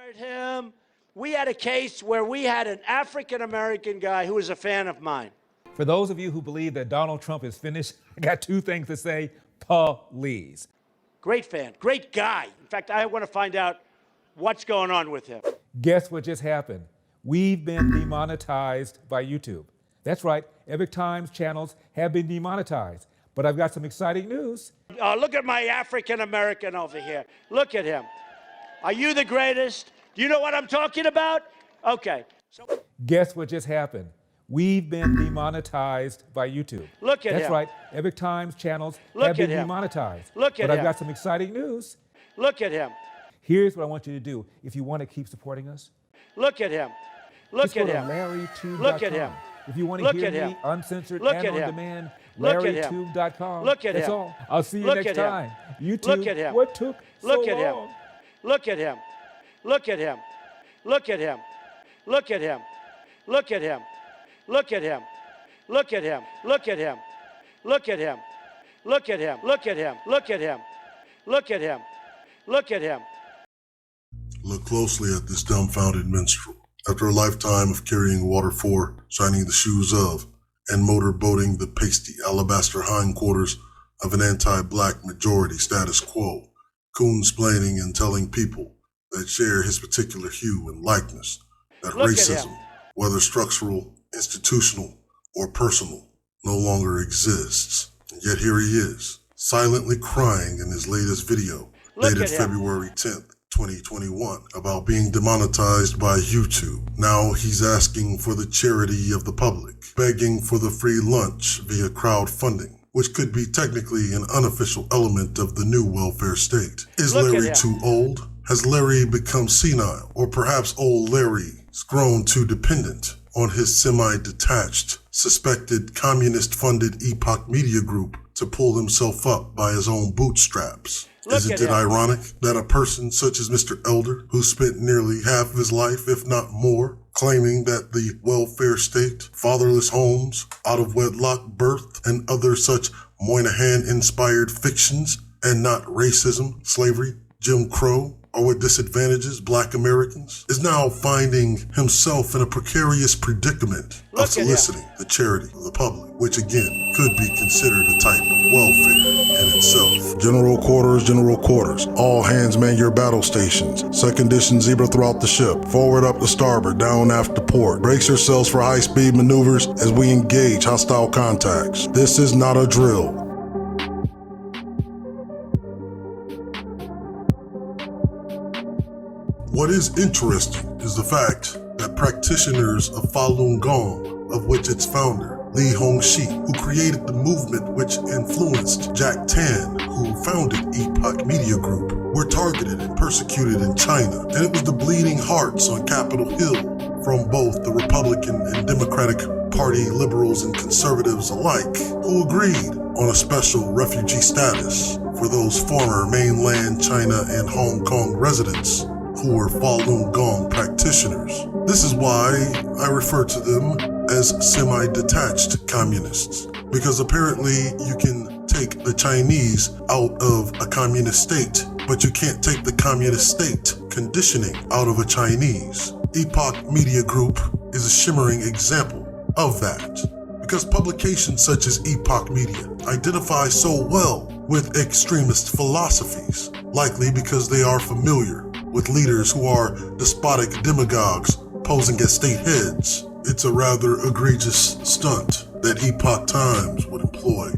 fired him. We had a case where we had an African-American guy who was a fan of mine. For those of you who believe that Donald Trump is finished, I got two things to say. Please. Great fan, great guy. In fact, I want to find out what's going on with him. Guess what just happened? We've been demonetized by YouTube. That's right, Epoch Times channels have been demonetized. But I've got some exciting news. Look at my African-American over here. Look at him. Are you the greatest? Do you know what I'm talking about? Okay. Guess what just happened? We've been demonetized by YouTube. Look at him. That's right, Epoch Times channels have been demonetized. Look at him. But I've got some exciting news. Look at him. Here's what I want you to do if you want to keep supporting us. Look at him. Look at him. LarryTube.com. Look at him. If you want to hear me uncensored and on demand, LarryTube.com. Look at him. That's all. I'll see you Look next at him. time. YouTube, Look at him. what took so Look at him. long? Look at him. Look at him. Look at him. Look at him. Look at him. Look at him. Look at him. Look at him. Look at him. Look at him. Look at him. Look at him. Look at him. Look at him. Look closely at this dumbfounded minstrel. After a lifetime of carrying water for, shining the shoes of, and motorboating the pasty alabaster hindquarters of an anti-black majority status quo, coonsplaining and telling people that share his particular hue and likeness, that racism, whether structural, institutional, or personal, no longer exists. And yet here he is, silently crying in his latest video, dated February 10th, 2021, about being demonetized by YouTube. Now he's asking for the charity of the public, begging for the free lunch via crowdfunding, which could be technically an unofficial element of the new welfare state. Is Larry too old? Has Larry become senile? Or perhaps old Larry's grown too dependent on his semi-detached, suspected communist-funded Epoch Media Group to pull himself up by his own bootstraps? Isn't it ironic that a person such as Mr. Elder, who spent nearly half of his life, if not more, claiming that the welfare state, fatherless homes, out-of-wedlock birth, and other such Moynihan-inspired fictions, and not racism, slavery, Jim Crow, or what disadvantages Black Americans, is now finding himself in a precarious predicament of soliciting the charity of the public, which again could be considered a type of welfare in itself. General quarters, all hands man your battle stations. Set condition zebra throughout the ship, forward up to starboard, down aft to port. Brace yourselves for high-speed maneuvers as we engage hostile contacts. This is not a drill. What is interesting is the fact that practitioners of Falun Gong, of which its founder, Li Hongxi, who created the movement which influenced Jack Tan, who founded Epoch Media Group, were targeted and persecuted in China. And it was the bleeding hearts on Capitol Hill from both the Republican and Democratic Party liberals and conservatives alike who agreed on a special refugee status for those former mainland China and Hong Kong residents who were Falun Gong practitioners. This is why I refer to them as semi-detached communists, because apparently you can take the Chinese out of a communist state, but you can't take the communist state conditioning out of a Chinese. Epoch Media Group is a shimmering example of that, because publications such as Epoch Media identify so well with extremist philosophies, likely because they are familiar with leaders who are despotic demagogues posing as state heads. It's a rather egregious stunt that Epoch Times would employ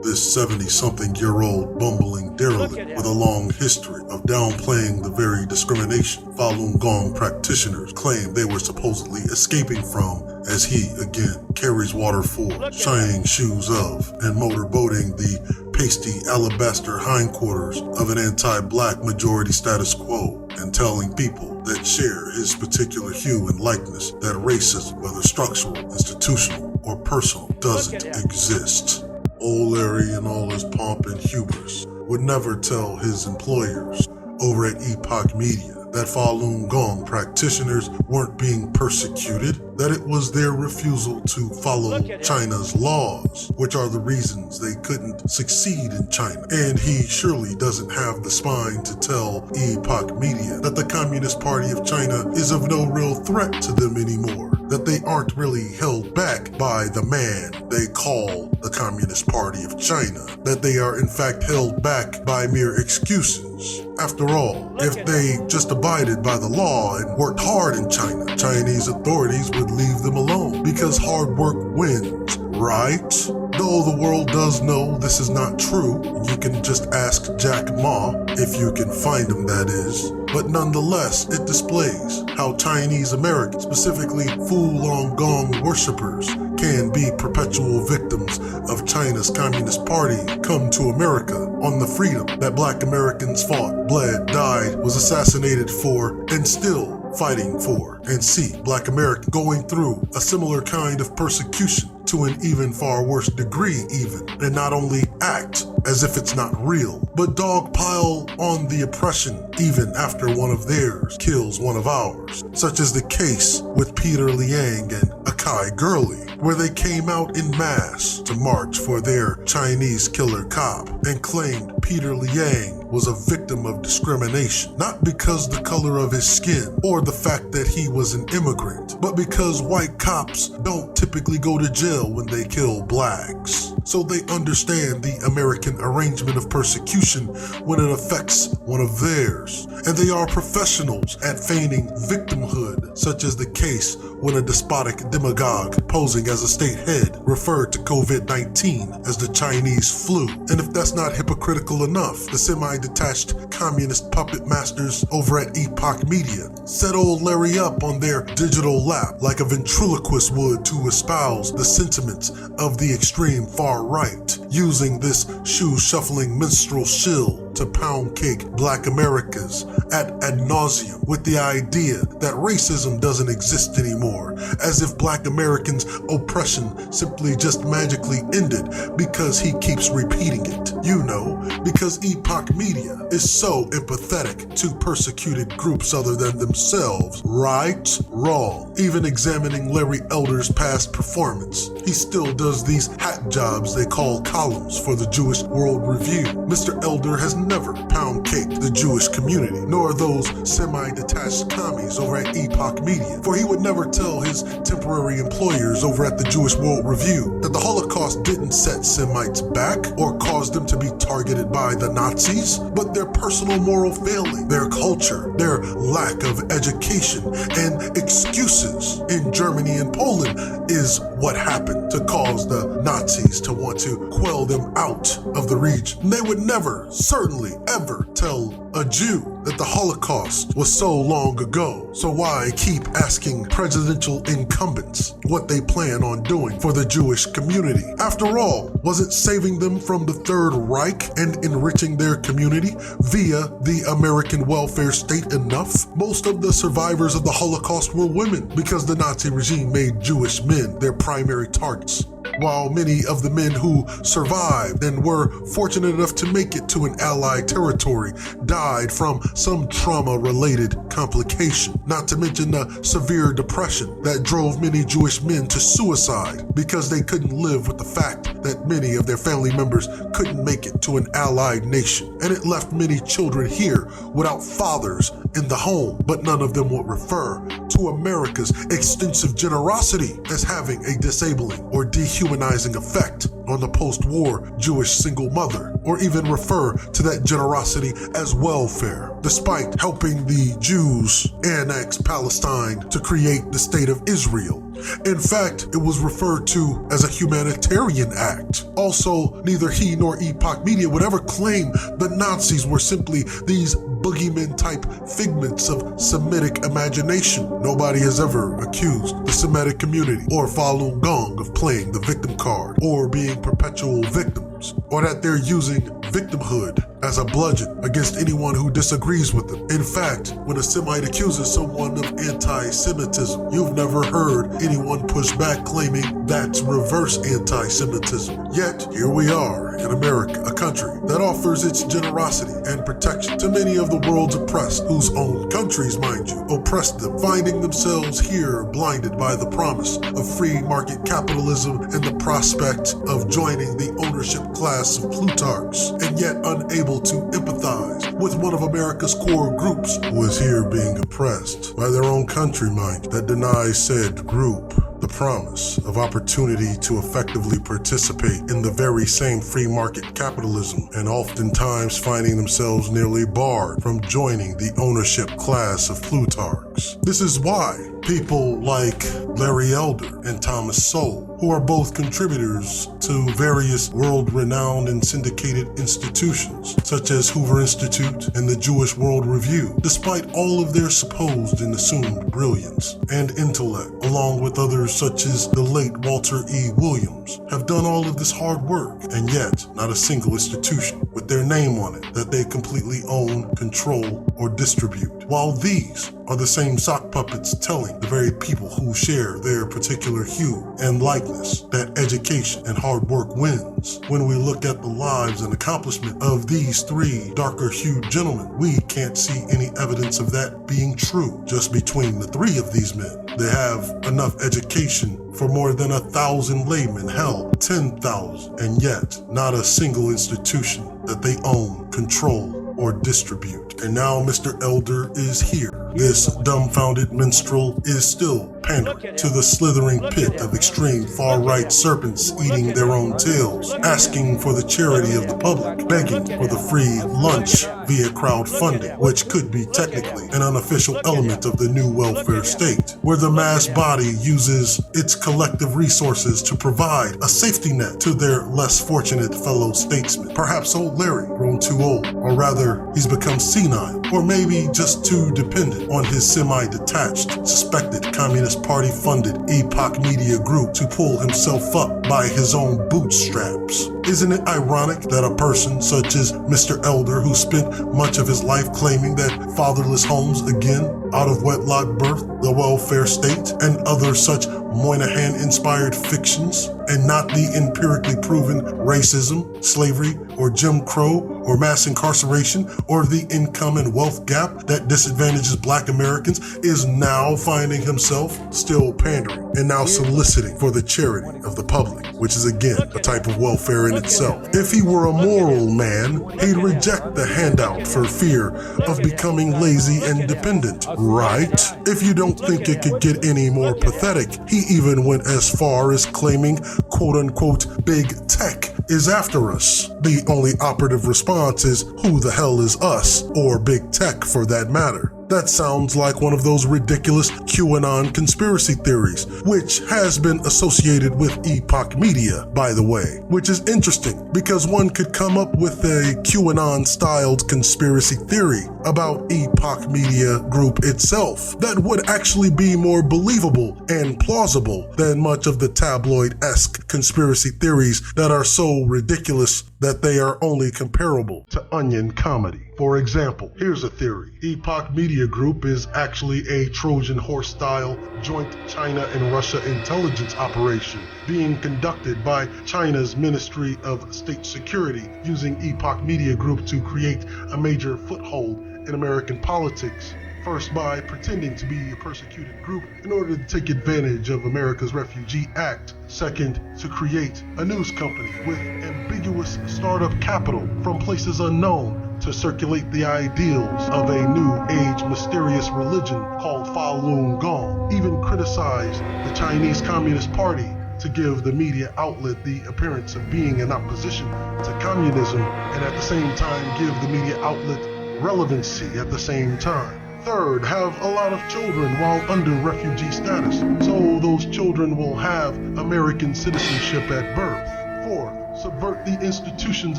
this 70-something-year-old bumbling derelict with a long history of downplaying the very discrimination Falun Gong practitioners claim they were supposedly escaping from, as he, again, carries water for, shining shoes of, and motorboating the pasty alabaster hindquarters of an anti-black majority status quo, and telling people that share his particular hue and likeness that racism, whether structural, institutional, or personal, doesn't exist. Old Larry, in all his pomp and hubris, would never tell his employers over at Epoch Media that Falun Gong practitioners weren't being persecuted, that it was their refusal to follow China's laws, which are the reasons they couldn't succeed in China. And he surely doesn't have the spine to tell Epoch Media that the Communist Party of China is of no real threat to them anymore, that they aren't really held back by the man they call the Communist Party of China, that they are in fact held back by mere excuses. After all, if they just abided by the law and worked hard in China, Chinese authorities would leave them alone because hard work wins, right? Though the world does know this is not true, you can just ask Jack Ma, if you can find him that is. But nonetheless, it displays how Chinese Americans, specifically Falun Gong worshippers, can be perpetual victims of China's Communist Party come to America on the freedom that Black Americans fought, bled, died, was assassinated for, and still fighting for, and see Black Americans going through a similar kind of persecution to an even far worse degree even, and not only act as if it's not real, but dogpile on the oppression even after one of theirs kills one of ours, such as the case with Peter Liang and Akai Gurley, where they came out in mass to march for their Chinese killer cop and claimed Peter Liang was a victim of discrimination, not because the color of his skin or the fact that he was an immigrant, but because white cops don't typically go to jail when they kill blacks. So they understand the American arrangement of persecution when it affects one of theirs. And they are professionals at feigning victimhood, such as the case when a despotic demagogue posing as a state head referred to COVID-19 as the Chinese flu. And if that's not hypocritical enough, the semi-detached communist puppet masters over at Epoch Media set old Larry up on their digital lap like a ventriloquist would to espouse the sentiments of the extreme far right, using this shoe-shuffling minstrel shill to pound cake Black Americas ad nauseum with the idea that racism doesn't exist anymore, as if Black Americans' oppression simply just magically ended because he keeps repeating it. You know, because Epoch Media is so empathetic to persecuted groups other than themselves. Right? Wrong. Even examining Larry Elder's past performance, he still does these hat jobs they call columns for the Jewish World Review. Mr. Elder has never pound-caked the Jewish community, nor those semi-detached commies over at Epoch Media, for he would never tell his temporary employers over at the Jewish World Review that the Holocaust didn't set Semites back or cause them to be targeted by the Nazis, but their personal moral failing, their culture, their lack of education, and excuses in Germany and Poland is what happened to cause the Nazis to want to quell them out of the region. They would never, certainly ever, tell a Jew that the Holocaust was so long ago. So why keep asking presidential incumbents what they plan on doing for the Jewish community? After all, wasn't saving them from the Third Reich and enriching their community via the American welfare state enough? Most of the survivors of the Holocaust were women because the Nazi regime made Jewish men their primary targets, while many of the men who survived and were fortunate enough to make it to an Allied territory died from some trauma-related complication, not to mention the severe depression that drove many Jewish men to suicide because they couldn't live with the fact that many of their family members couldn't make it to an Allied nation. And it left many children here without fathers in the home, but none of them would refer to America's extensive generosity as having a disabling or dehumanizing effect on the post-war Jewish single mother, or even refer to that generosity as welfare, despite helping the Jews annex Palestine to create the state of Israel. In fact, it was referred to as a humanitarian act. Also, neither he nor Epoch Media would ever claim the Nazis were simply these boogeyman-type figments of Semitic imagination. Nobody has ever accused the Semitic community or Falun Gong of playing the victim card or being perpetual victims, or that they're using victimhood as a bludgeon against anyone who disagrees with them. In fact, when a Semite accuses someone of anti-Semitism, you've never heard anyone push back claiming That's reverse anti-Semitism. Yet, here we are in America, a country that offers its generosity and protection to many of the world's oppressed, whose own countries, mind you, oppressed them, finding themselves here blinded by the promise of free market capitalism and the prospect of joining the ownership class of plutarchs, and yet unable to empathize with one of America's core groups who is here being oppressed by their own country, mind you, that denies said group the promise of opportunity to effectively participate in the very same free market capitalism, and oftentimes finding themselves nearly barred from joining the ownership class of plutarchs. This is why people like Larry Elder and Thomas Sowell, who are both contributors to various world-renowned and syndicated institutions, such as Hoover Institute and the Jewish World Review, despite all of their supposed and assumed brilliance and intellect, along with others such as the late Walter E. Williams, have done all of this hard work, and yet not a single institution with their name on it that they completely own, control, or distribute. While these are the same sock puppets telling the very people who share their particular hue and likeness that education and hard work wins. When we look at the lives and accomplishment of these three darker-hued gentlemen, we can't see any evidence of that being true. Just between the three of these men, they have enough education for more than 1,000 laymen, hell, 10,000, and yet not a single institution that they own, control, or distribute. And now Mr. Elder is here. This dumbfounded minstrel is still pandering to the slithering pit of extreme far-right serpents eating their own tails, asking for the charity of the public, begging for the free lunch via crowdfunding, which could be technically an unofficial element of the new welfare state, where the mass body uses its collective resources to provide a safety net to their less fortunate fellow statesmen. Perhaps old Larry, grown too old, or rather, he's become senile, or maybe just too dependent on his semi-detached, suspected Communist Party-funded Epoch Media Group to pull himself up by his own bootstraps. Isn't it ironic that a person such as Mr. Elder, who spent much of his life claiming that fatherless homes, again, out of wedlock birth, the welfare state, and other such Moynihan-inspired fictions, and not the empirically proven racism, slavery, or Jim Crow, or mass incarceration, or the income and wealth gap that disadvantages Black Americans, is now finding himself still pandering and now soliciting for the charity of the public, which is again a type of welfare in itself. If he were a moral man, he'd reject the handout for fear of becoming lazy and dependent, right? If you don't think it could get any more pathetic, he even went as far as claiming quote-unquote big tech is after us. The only operative response is, who the hell is us, or big tech for that matter? That sounds like one of those ridiculous QAnon conspiracy theories, which has been associated with Epoch Media, by the way, which is interesting because one could come up with a QAnon-styled conspiracy theory about Epoch Media Group itself that would actually be more believable and plausible than much of the tabloid-esque conspiracy theories that are so ridiculous that they are only comparable to Onion comedy. For example, here's a theory. Epoch Media Group is actually a Trojan horse-style joint China and Russia intelligence operation being conducted by China's Ministry of State Security, using Epoch Media Group to create a major foothold in American politics. First, by pretending to be a persecuted group in order to take advantage of America's Refugee Act. Second, to create a news company with ambiguous startup capital from places unknown to circulate the ideals of a new age mysterious religion called Falun Gong. Even criticize the Chinese Communist Party to give the media outlet the appearance of being in opposition to communism, and at the same time give the media outlet relevancy at the same time. Third, have a lot of children while under refugee status, so those children will have American citizenship at birth. Fourth, subvert the institutions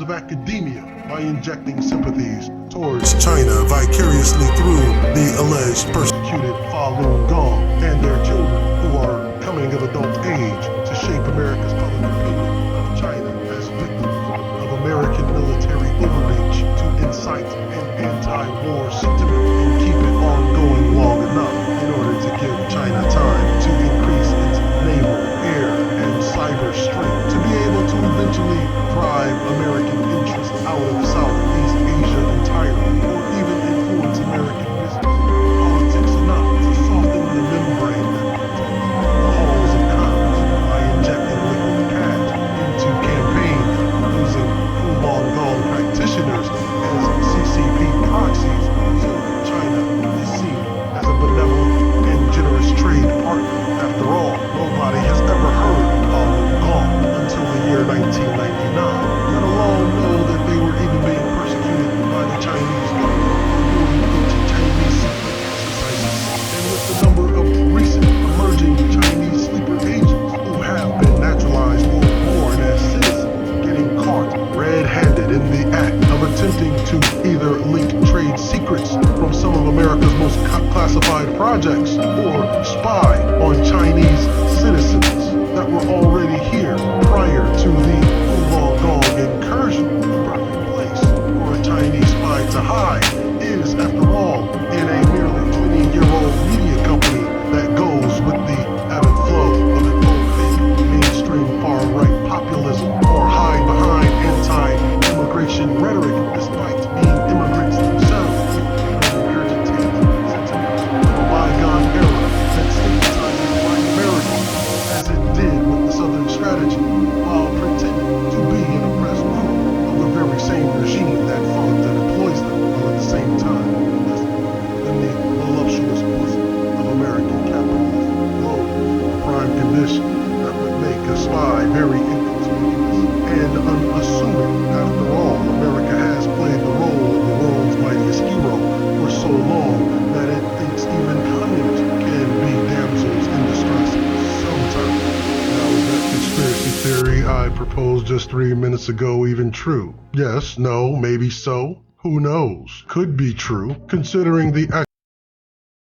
of academia by injecting sympathies towards China vicariously through the alleged persecuted Falun Gong and their children who are coming of adult age to shape America's public opinion of China as victims of American military overreach to incite an anti-war sentiment and keep it ongoing long enough in order to give China time to increase its naval, air, and to either leak trade secrets from some of America's most classified projects or spy on Chinese citizens that were already here prior to the Oolong Gong incursion. The perfect place for a Chinese spy to hide is, after all, in a nearly 20-year-old media company that goes with the ebb and flow of an opaque mainstream far-right populism, or hide behind anti-immigration rhetoric despite being immigrants themselves, or regurgitate sentiments of a bygone era that stigmatizes Black America as it did with the Southern strategy, while pretending to be an oppressed group of the very same regime that funds and employs them, while at the same time in the voluptuous bosom of American capitalism. Though a prime condition that would make a spy very inconspicuous and unassuming. After all, America has played the role of the world's mightiest hero for so long that it thinks even communists can be damsels in distress sometimes. Now, is that conspiracy theory I proposed just 3 minutes ago even true? Yes, no, maybe so. Who knows? Could be true, considering the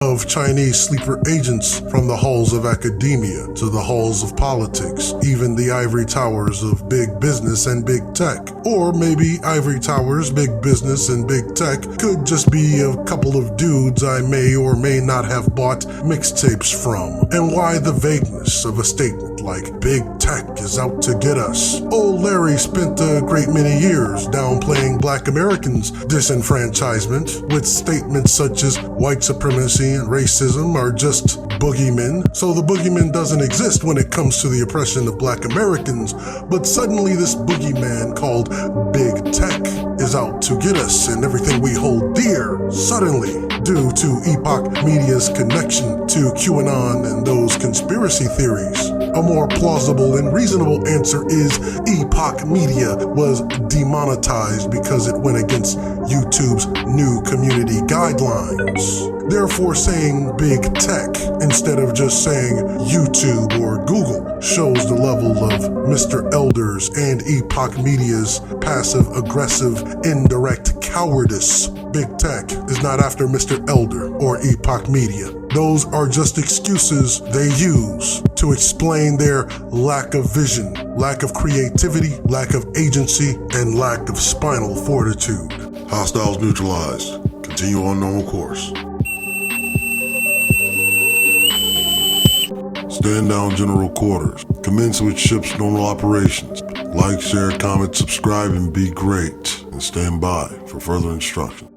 of Chinese sleeper agents from the halls of academia to the halls of politics, even the ivory towers of big business and big tech. Or maybe ivory towers, big business, and big tech could just be a couple of dudes I may or may not have bought mixtapes from. And why the vagueness of a statement like big tech is out to get us? Old Larry spent a great many years downplaying Black Americans' disenfranchisement with statements such as white supremacy and racism are just boogeymen, so the boogeyman doesn't exist when it comes to the oppression of Black Americans, but suddenly this boogeyman called Big Tech is out to get us and everything we hold dear, suddenly, due to Epoch Media's connection to QAnon and those conspiracy theories. A more plausible and reasonable answer is Epoch Media was demonetized because it went against YouTube's new community guidelines. Therefore, saying big tech instead of just saying YouTube or Google shows the level of Mr. Elder's and Epoch Media's passive-aggressive, indirect cowardice. Big tech is not after Mr. Elder or Epoch Media. Those are just excuses they use to explain their lack of vision, lack of creativity, lack of agency, and lack of spinal fortitude. Hostiles neutralized. Continue on normal course. Stand down, general quarters. Commence with ship's normal operations. Like, share, comment, subscribe, and be great. And stand by for further instructions.